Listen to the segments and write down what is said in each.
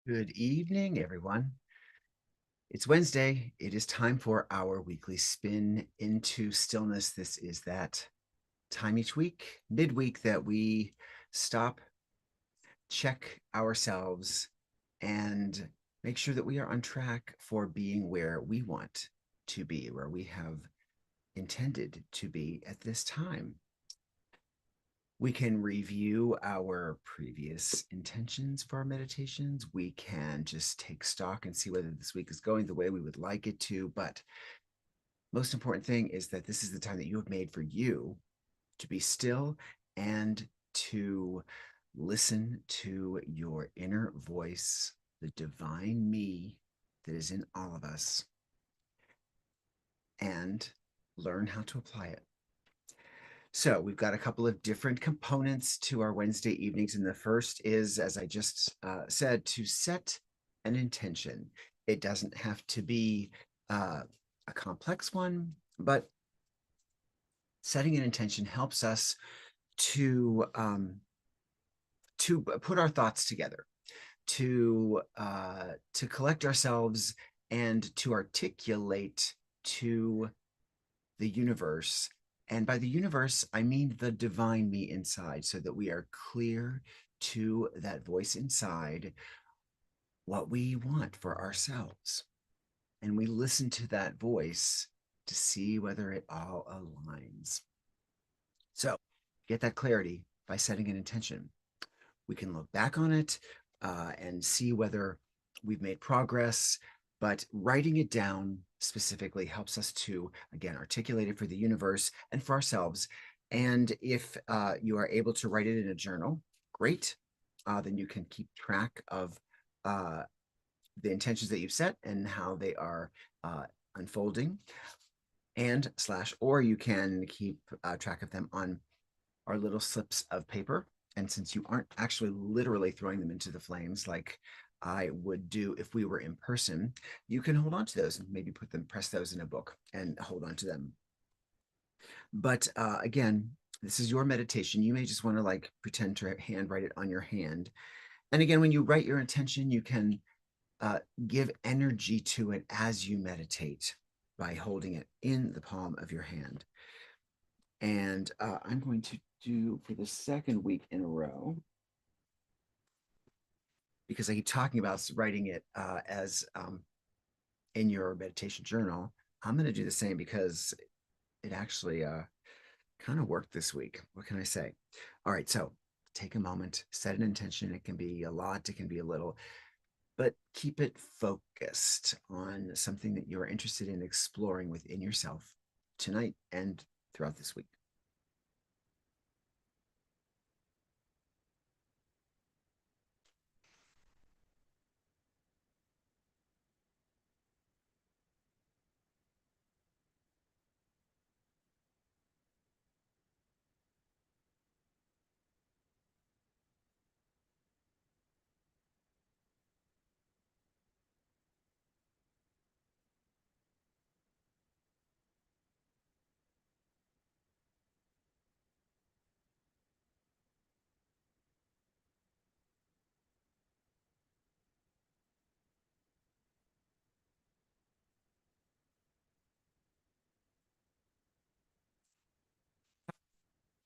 Good evening, everyone. It's Wednesday. It is time for our weekly spin into stillness. This is that time each week, midweek, that we stop, check ourselves, and make sure that we are on track for being where we want to be, where we have intended to be at this time. We can review our previous intentions for our meditations. We can just take stock and see whether this week is going the way we would like it to. But most important thing is that this is the time that you have made for you to be still and to listen to your inner voice, the divine me that is in all of us, and learn how to apply it. So we've got a couple of different components to our Wednesday evenings. And the first is, as I just said, to set an intention. It doesn't have to be a complex one, but setting an intention helps us to put our thoughts together, to collect ourselves, and to articulate to the universe. And by the universe, I mean the divine me inside, so that we are clear to that voice inside what we want for ourselves. And we listen to that voice to see whether it all aligns. So get that clarity by setting an intention. We can look back on it and see whether we've made progress, but writing it down specifically helps us to, again, articulate it for the universe and for ourselves. And if you are able to write it in a journal, great. Then you can keep track of the intentions that you've set and how they are unfolding, and slash, or you can keep track of them on our little slips of paper. And since you aren't actually literally throwing them into the flames like I would do if we were in person, you can hold on to those and maybe press those in a book and hold on to them. But again, this is your meditation. You may just want to like pretend to handwrite it on your hand. And again, when you write your intention, you can give energy to it as you meditate by holding it in the palm of your hand. And I'm going to do for the second week in a row, because I keep talking about writing it as in your meditation journal. I'm going to do the same because it actually kind of worked this week. What can I say? All right, so take a moment, set an intention. It can be a lot, it can be a little, but keep it focused on something that you're interested in exploring within yourself tonight and throughout this week.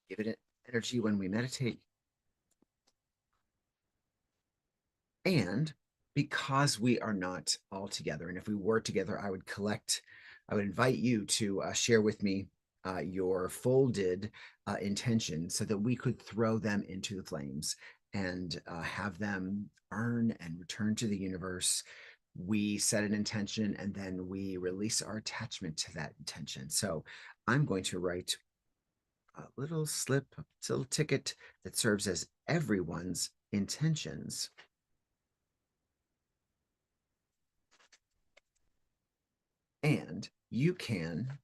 Give it energy when we meditate. And because we are not all together, and if we were together, I would invite you to share with me your folded intention so that we could throw them into the flames and have them earn and return to the universe. We set an intention and then we release our attachment to that intention. So I'm going to write a little slip, a little ticket that serves as everyone's intentions. And you can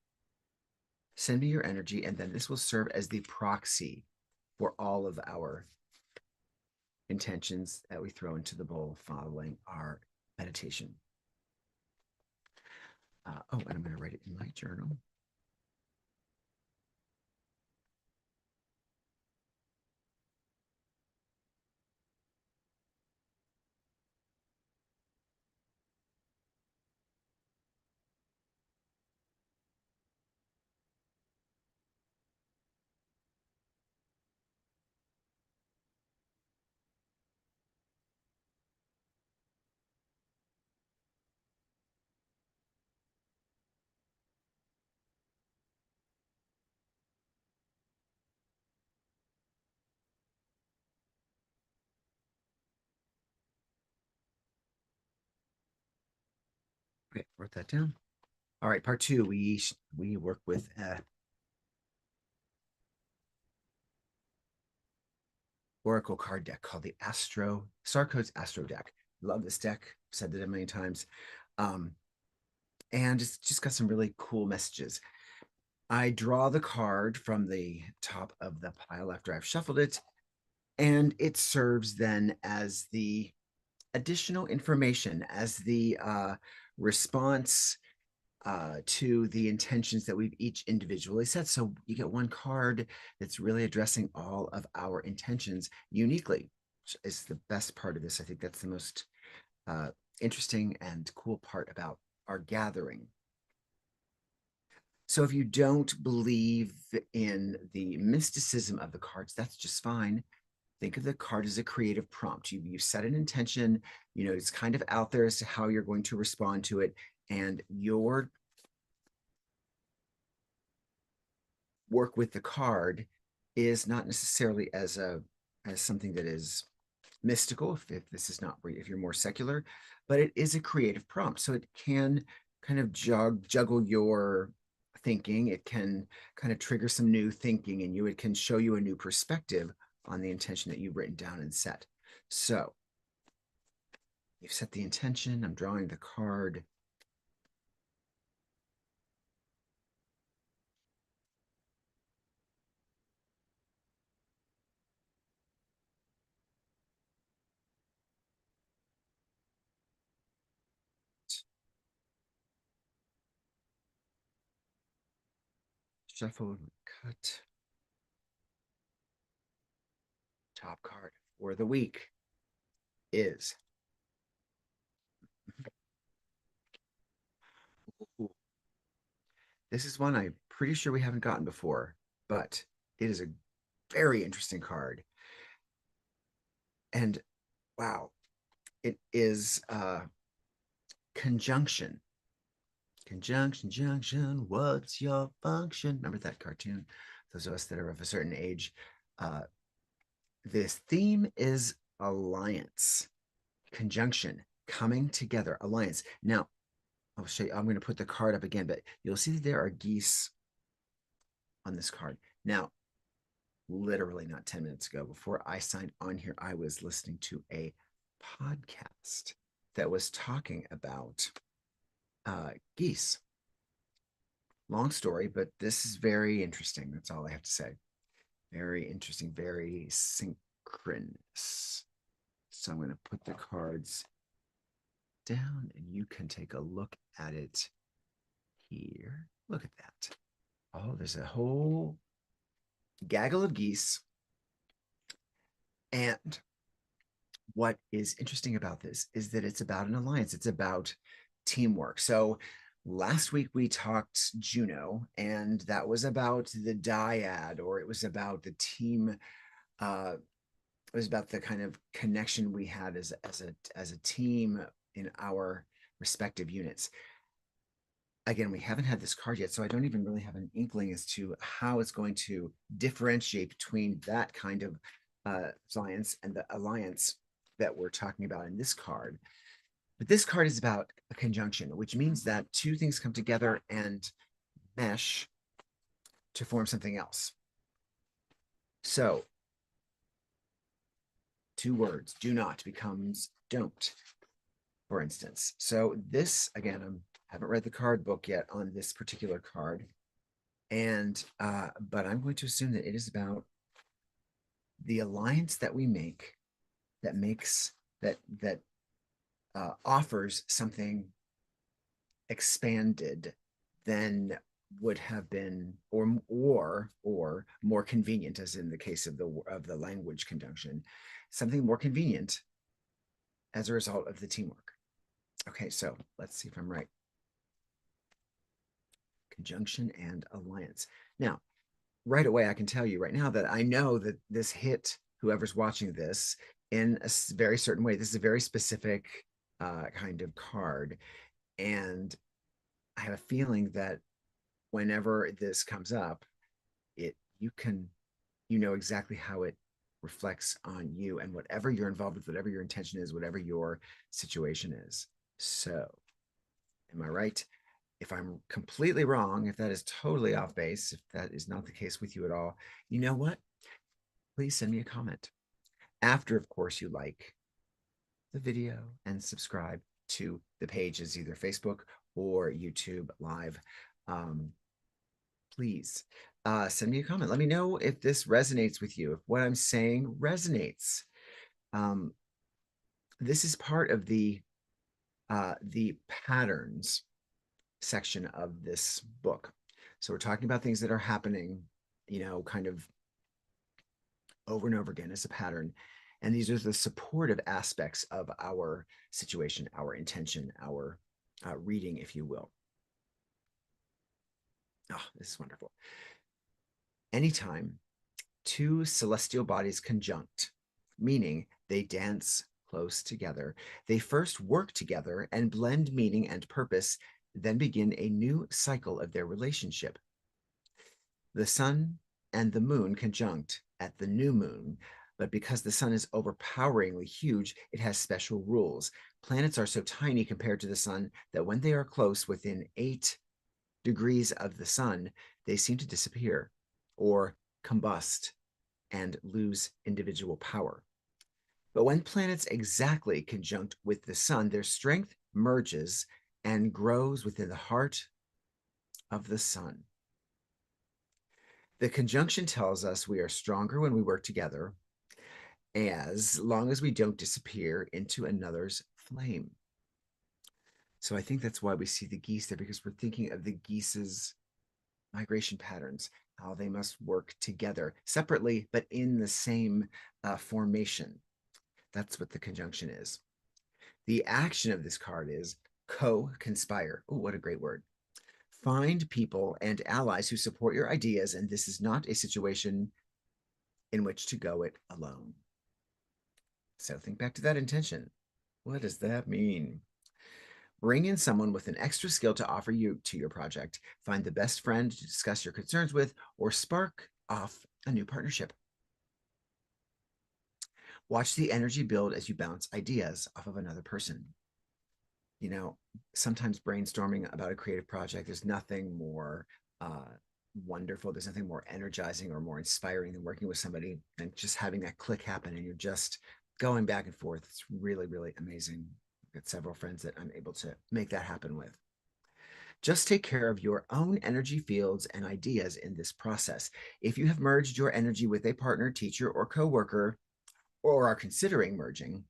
send me your energy, and then this will serve as the proxy for all of our intentions that we throw into the bowl following our meditation. And I'm going to write it in my journal. Wrote that down. All right, part two. We work with Oracle card deck called the Star Codes Astro deck. Love this deck. Said that a million times. Um, and it's just got some really cool messages. I draw the card from the top of the pile after I've shuffled it, and it serves then as the additional information, as the response to the intentions that we've each individually set. So you get one card that's really addressing all of our intentions uniquely, which is the best part of this. I think that's the most uh, interesting and cool part about our gathering. So if you don't believe in the mysticism of the cards, that's just fine. Think of the card as a creative prompt. You set an intention, it's kind of out there as to how you're going to respond to it. And your work with the card is not necessarily as something that is mystical, if this is not if you're more secular, but it is a creative prompt. So it can kind of juggle your thinking. It can kind of trigger some new thinking in you. It can show you a new perspective on the intention that you've written down and set. So you've set the intention. I'm drawing the card. Shuffle, cut. Top card for the week is, ooh, this is one I'm pretty sure we haven't gotten before, but it is a very interesting card. And wow, it is conjunction. Conjunction, junction, what's your function? Remember that cartoon? Those of us that are of a certain age. Uh, this theme is alliance, conjunction, coming together, alliance. Now, I'll show you, I'm going to put the card up again, but you'll see that there are geese on this card. Now, literally not 10 minutes ago, before I signed on here, I was listening to a podcast that was talking about geese. Long story, but this is very interesting. That's all I have to say. Very interesting, very synchronous. So I'm going to put the cards down and you can take a look at it here. Look at that. Oh, there's a whole gaggle of geese. And what is interesting about this is that it's about an alliance, it's about teamwork. So last week we talked Juno, and that was about the dyad, or it was about the team. It was about the kind of connection we had as a team in our respective units. Again, we haven't had this card yet, so I don't even really have an inkling as to how it's going to differentiate between that kind of alliance and the alliance that we're talking about in this card. But this card is about a conjunction, which means that two things come together and mesh to form something else. So, two words, do not becomes don't, for instance. So this, again, I haven't read the card book yet on this particular card. And but I'm going to assume that it is about the alliance that we make that makes that offers something expanded than would have been or more convenient, as in the case of the language conjunction, something more convenient as a result of the teamwork. Okay, so let's see if I'm right. Conjunction and alliance. Now, right away, I can tell you right now that I know that this hit whoever's watching this in a very certain way. This is a very specific kind of card. And I have a feeling that whenever this comes up, you know exactly how it reflects on you and whatever you're involved with, whatever your intention is, whatever your situation is. So Am I right? If I'm completely wrong, if that is totally off base, if that is not the case with you at all, you know what? Please send me a comment. After, of course, you like the video and subscribe to the pages, either Facebook or YouTube Live. Um, please send me a comment. Let me know if this resonates with you, if what I'm saying resonates. Um, this is part of the patterns section of this book. So we're talking about things that are happening, kind of over and over again as a pattern. And these are the supportive aspects of our situation, our intention, our reading, if you will. Oh, this is wonderful. Anytime two celestial bodies conjunct, meaning they dance close together, they first work together and blend meaning and purpose, then begin a new cycle of their relationship. The sun and the moon conjunct at the new moon, but because the sun is overpoweringly huge, it has special rules. Planets are so tiny compared to the sun that when they are close within 8 degrees of the sun, they seem to disappear or combust and lose individual power. But when planets exactly conjunct with the sun, their strength merges and grows within the heart of the sun. The conjunction tells us we are stronger when we work together, as long as we don't disappear into another's flame. So I think that's why we see the geese there, because we're thinking of the geese's migration patterns, how they must work together separately, but in the same formation. That's what the conjunction is. The action of this card is co-conspire. Oh, what a great word. Find people and allies who support your ideas, and this is not a situation in which to go it alone. So think back to that intention. What does that mean? Bring in someone with an extra skill to offer you to your project. Find the best friend to discuss your concerns with, or spark off a new partnership. Watch the energy build as you bounce ideas off of another person. Sometimes brainstorming about a creative project, there's nothing more wonderful. There's nothing more energizing or more inspiring than working with somebody and just having that click happen and you're just going back and forth. It's really, really amazing. I've got several friends that I'm able to make that happen with. Just take care of your own energy fields and ideas in this process. If you have merged your energy with a partner, teacher, or coworker, or are considering merging,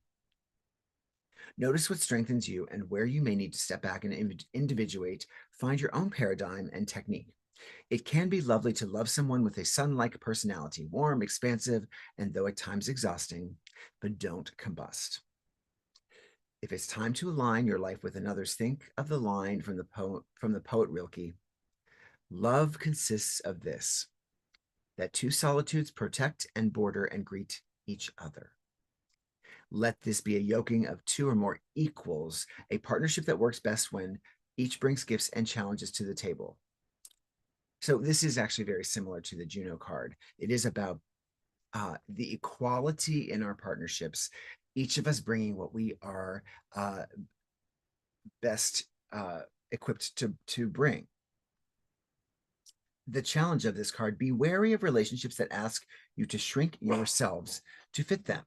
notice what strengthens you and where you may need to step back and individuate. Find your own paradigm and technique. It can be lovely to love someone with a sun-like personality, warm, expansive, and though at times exhausting, but don't combust. If it's time to align your life with another's, think of the line from the poet Rilke. Love consists of this, that two solitudes protect and border and greet each other. Let this be a yoking of two or more equals, a partnership that works best when each brings gifts and challenges to the table. So this is actually very similar to the Juno card. It is about the equality in our partnerships, each of us bringing what we are best equipped to bring. The challenge of this card: be wary of relationships that ask you to shrink yourselves to fit them,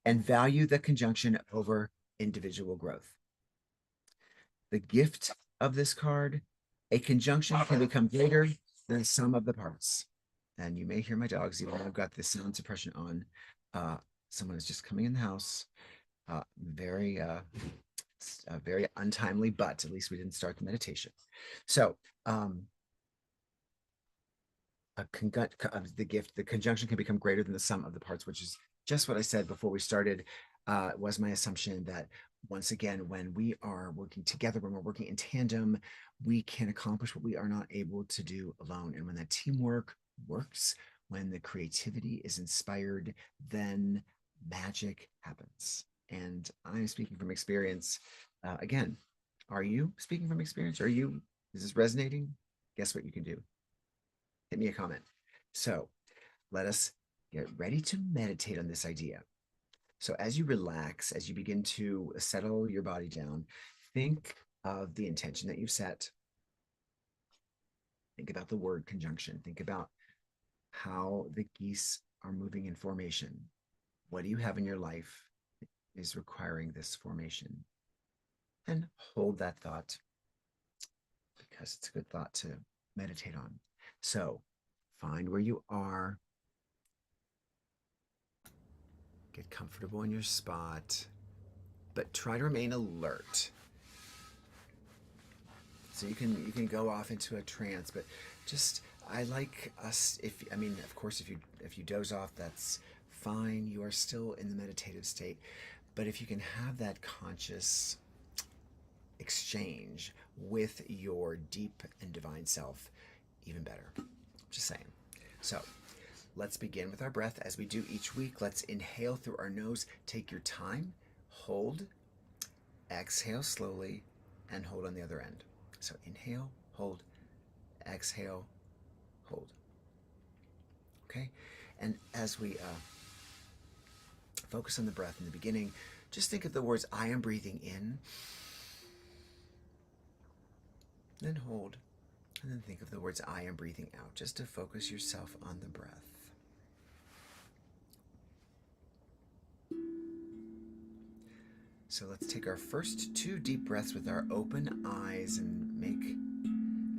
and value the conjunction over individual growth. The gift of this card: a conjunction can become greater than the sum of the parts. And you may hear my dogs, even though I've got the sound suppression on. Someone is just coming in the house. Very very untimely, but at least we didn't start the meditation. So the conjunction can become greater than the sum of the parts, which is just what I said before we started. Was my assumption that once again, when we are working together, when we're working in tandem, we can accomplish what we are not able to do alone. And when that teamwork works, when the creativity is inspired, then magic happens. And I'm speaking from experience. Again, are you speaking from experience? Is this resonating? Guess what you can do? Hit me a comment. So let us get ready to meditate on this idea. So as you relax, as you begin to settle your body down, think of the intention that you set. Think about the word conjunction. Think about how the geese are moving in formation. What do you have in your life is requiring this formation? And hold that thought, because it's a good thought to meditate on. So find where you are. Get comfortable in your spot, but try to remain alert. So you can go off into a trance, but just, I like us, of course, if you doze off, that's fine. You are still in the meditative state. But if you can have that conscious exchange with your deep and divine self, even better. Just saying. So let's begin with our breath as we do each week. Let's inhale through our nose. Take your time. Hold. Exhale slowly and hold on the other end. So inhale, hold, exhale, hold. Okay? And as we focus on the breath in the beginning, just think of the words, I am breathing in, then hold, and then think of the words, I am breathing out, just to focus yourself on the breath. So let's take our first 2 deep breaths with our open eyes and make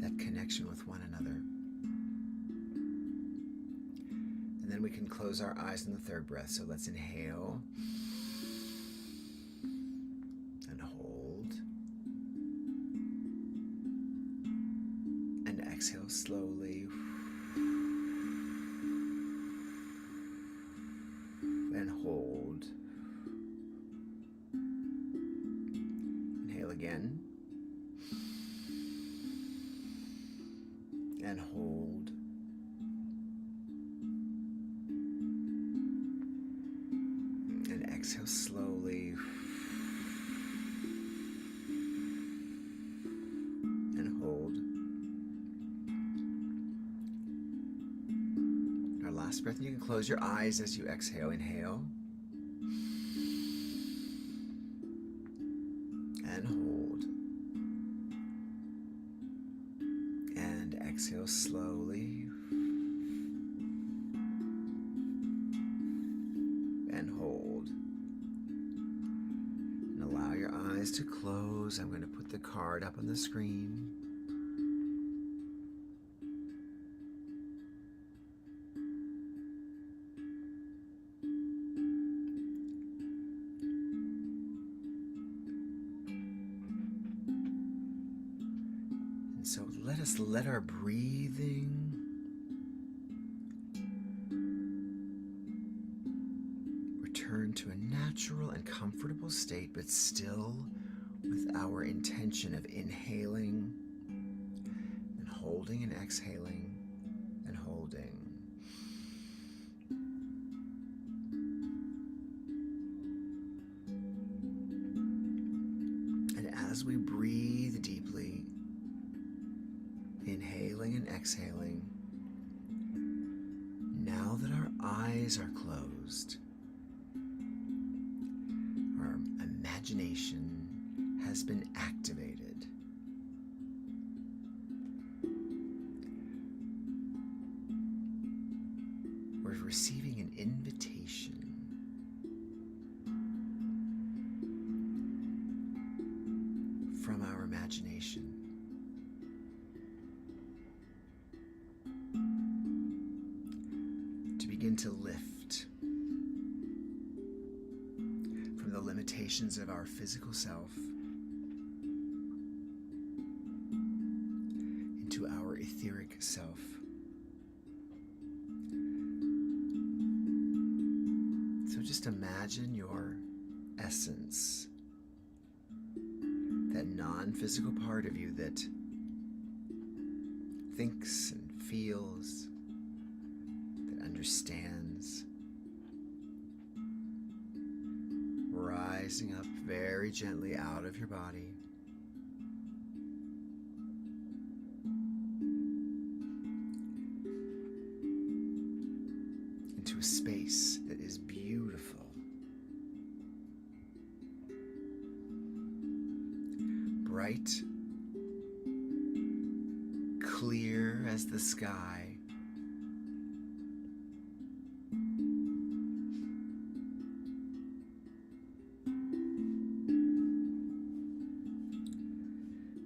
that connection with one another. And then we can close our eyes in the 3rd breath. So let's inhale and hold. And exhale slowly. And hold. Inhale again. And hold. And exhale slowly. And hold. Our last breath, and you can close your eyes as you exhale. Inhale. And hold. And exhale slowly. And hold. And allow your eyes to close. I'm going to put the card up on the screen. And so let our breathing return to a natural and comfortable state, but still with our intention of inhaling and holding and exhaling and holding. And as we breathe deeply, inhaling and exhaling, now that our eyes are closed, our imagination has been activated. We're receiving an invitation from our imagination to begin to lift from the limitations of our physical self into our etheric self. So just imagine your essence, that non-physical part of you that thinks and feels, that understands, rising up very gently out of your body into a space that is beautiful, bright, clear as the sky.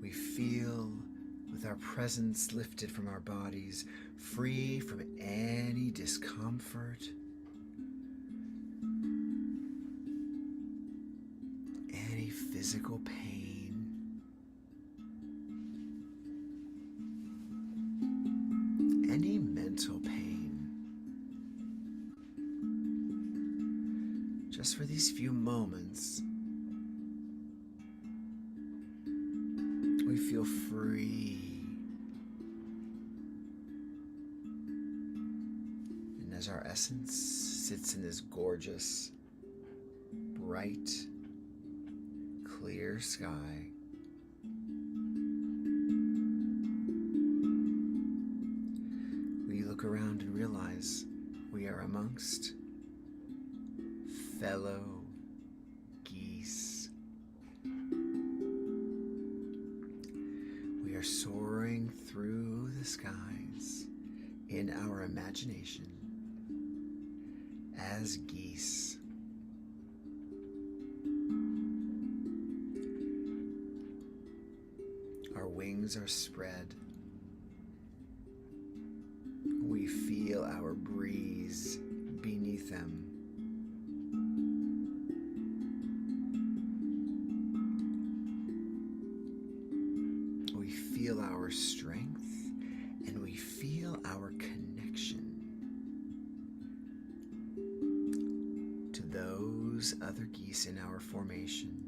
We feel with our presence lifted from our bodies, free from any discomfort, any physical pain, any mental pain. Just for these few moments, we feel free. And as our essence sits in this gorgeous, bright, clear sky, we look around and realize we are amongst fellow geese. We are soaring through the skies in our imagination as geese. Our wings are spread. We feel our breeze beneath them. We feel our strength, and we feel our connection to those other geese in our formation.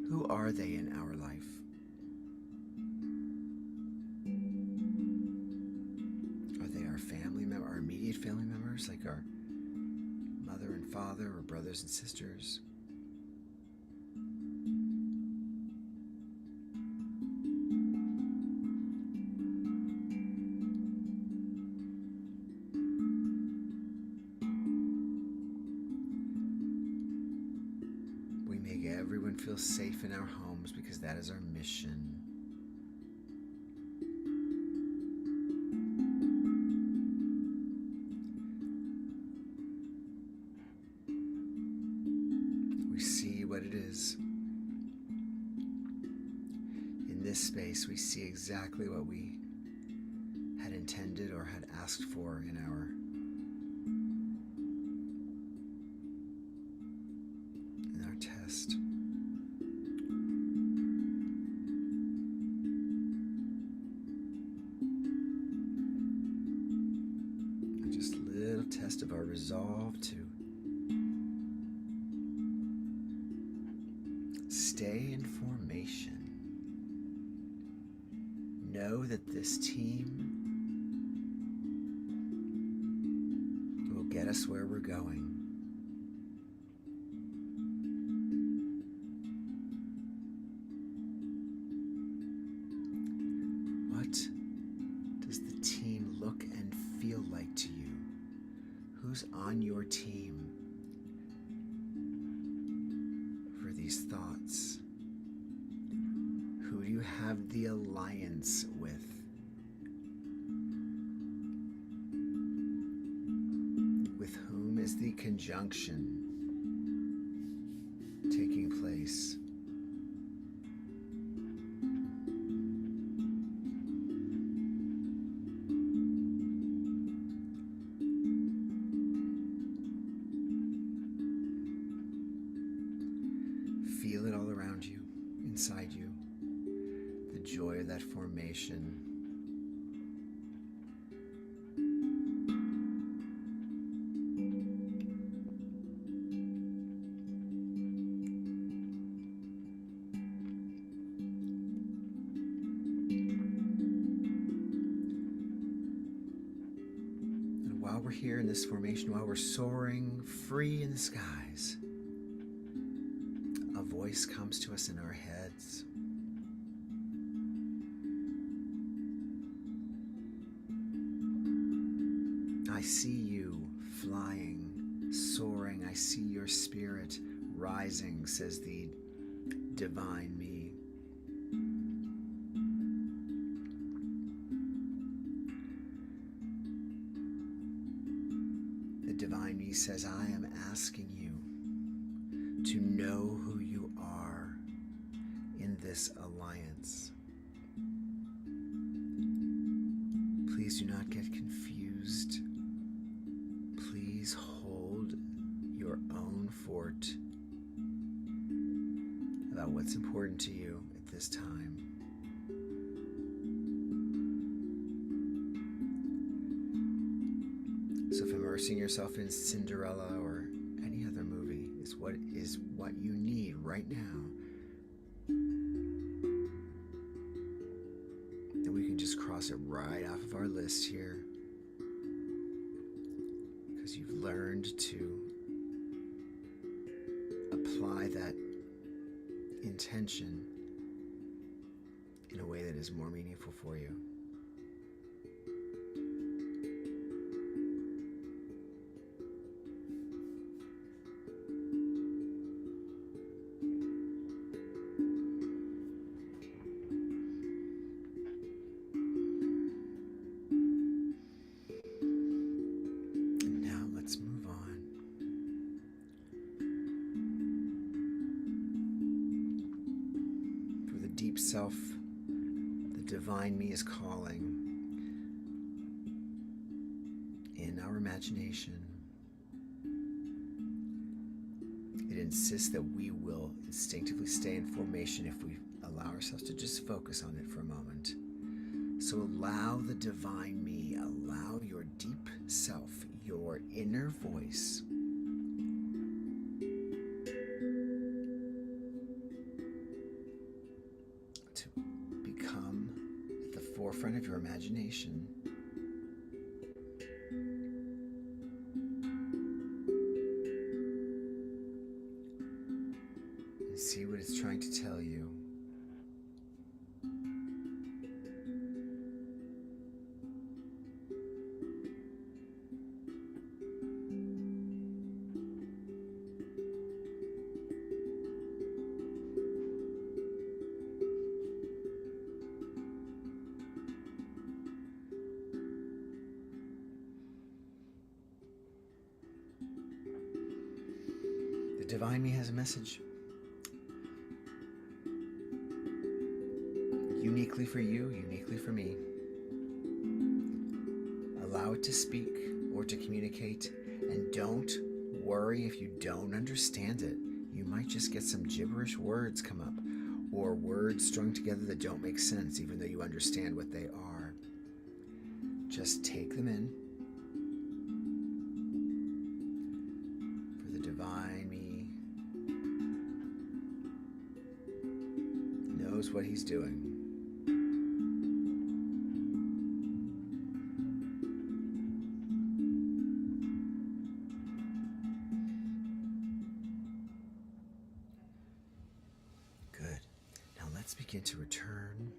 Who are they in our life? Are they our family members, our immediate family members, like our mother and father, or brothers and sisters? We make everyone feel safe in our homes because that is our mission. We see what it is. In this space, we see exactly what we had intended or had asked for in our test. Just a little test of our resolve to stay in formation. Know that this team will get us where we're going. What does the team look and feel like to you? Who's on your team for these thoughts? Who do you have the alliance with? With whom is the conjunction taking place? Feel it all around you, inside you, the joy of that formation. And while we're here in this formation, while we're soaring free in the skies, a voice comes to us in our heads. I see you flying, soaring. I see your spirit rising, says the divine me. The divine me says, I am asking you to know who you are in this alliance. Please do not get confused. Please hold your own fort about what's important to you at this time. So if immersing yourself in Cinderella or any other movie is what you need right now, then we can just cross it right off of our list here, because you've learned to apply that intention in a way that is more meaningful for you. Self, the divine me is calling in our imagination. It insists that we will instinctively stay in formation if we allow ourselves to just focus on it for a moment. So allow the divine me, allow your deep self, your inner voice, forefront of your imagination, and see what it's trying to tell you. The divine me has a message. Uniquely for you, uniquely for me. Allow it to speak or to communicate, and don't worry if you don't understand it. You might just get some gibberish words come up, or words strung together that don't make sense, even though you understand what they are. Just take them in. For the divine me knows what he's doing. Good. Now let's begin to return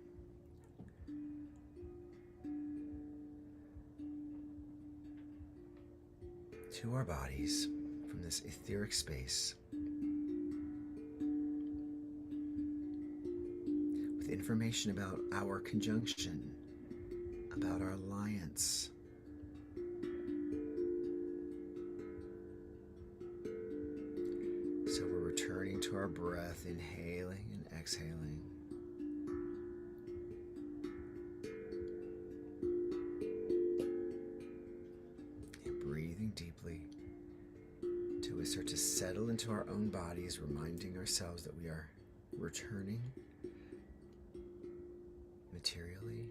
to our bodies from this etheric space with information about our conjunction, about our alliance. So we're returning to our breath, inhaling and exhaling. And breathing deeply until we start to settle into our own bodies, reminding ourselves that we are returning materially.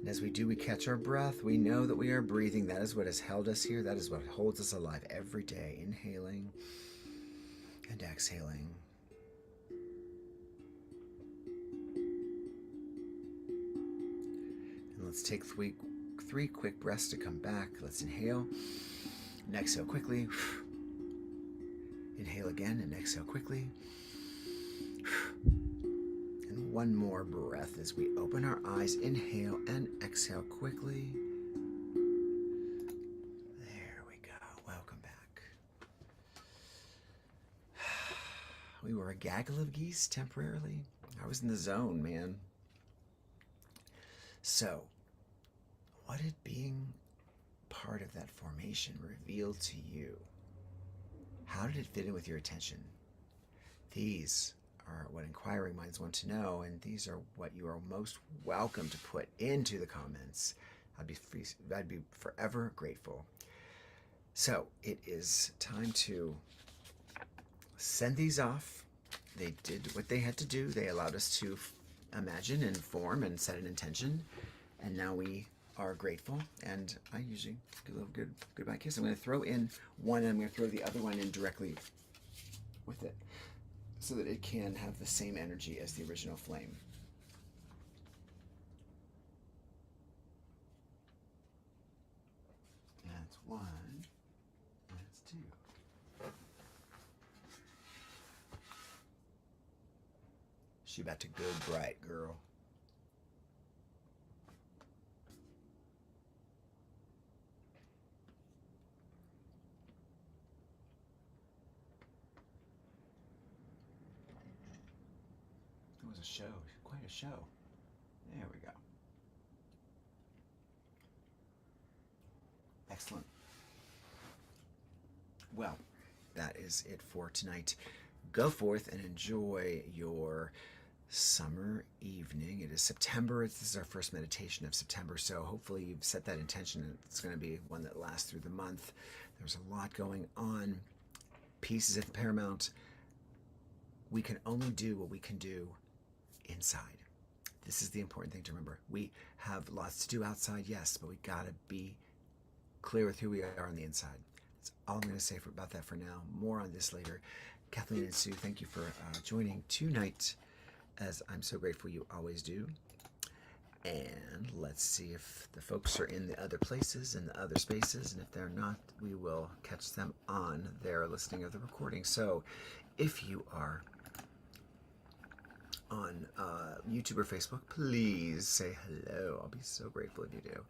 And as we do, we catch our breath. We know that we are breathing. That is what has held us here. That is what holds us alive every day. Inhaling and exhaling. And let's take three quick breaths to come back. Let's inhale and exhale quickly. Inhale again and exhale quickly. And one more breath as we open our eyes. Inhale and exhale quickly. There we go. Welcome. you were a gaggle of geese temporarily. I was in the zone, man. So, what did being part of that formation reveal to you? How did it fit in with your attention? These are what inquiring minds want to know, and these are what you are most welcome to put into the comments. I'd be forever grateful. So it is time to send these off. They did what they had to do. They allowed us to imagine and form and set an intention, and now we are grateful. And I usually do a little goodbye kiss. I'm going to throw in one, and I'm going to throw the other one in directly with it, so that it can have the same energy as the original flame. That's one. That's two. She about to go bright, girl. It was a show, quite a show. There we go. Excellent. Well, that is it for tonight. Go forth and enjoy your summer evening. It is September. This is our first meditation of September, so hopefully you've set that intention. It's going to be one that lasts through the month. There's a lot going on. Peace is at the paramount. We can only do what we can do inside. This is the important thing to remember. We have lots to do outside, yes, but we got to be clear with who we are on the inside. That's all I'm going to say about that for now. More on this later. Kathleen and Sue, thank you for joining tonight, as I'm so grateful you always do. And let's see if the folks are in the other places and the other spaces, and if they're not, we will catch them on their listening of the recording. So if you are on YouTube or Facebook, please say hello. I'll be so grateful if you do.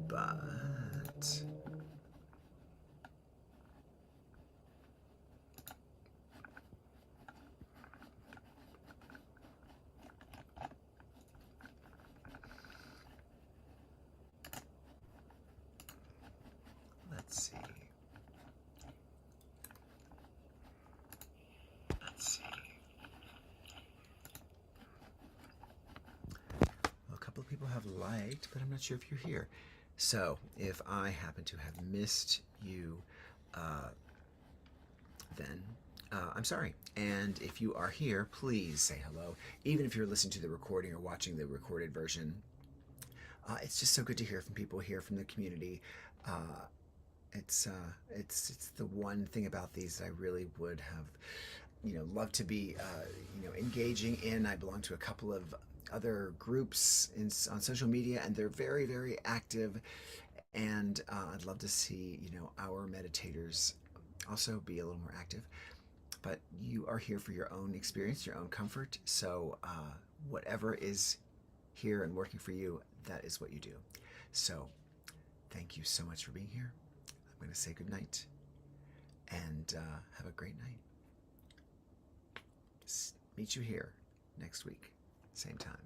But let's see. Well, a couple of people have liked, but I'm not sure if you're here. So if I happen to have missed you, then I'm sorry. And if you are here, please say hello. Even if you're listening to the recording or watching the recorded version, it's just so good to hear from people, hear from the community. It's the one thing about these that I really would have, loved to be, engaging in. I belong to a couple of other groups on social media, and they're very, very active. And I'd love to see, our meditators also be a little more active. But you are here for your own experience, your own comfort. So whatever is here and working for you, that is what you do. So thank you so much for being here. I'm going to say good night, and have a great night. Meet you here next week, same time.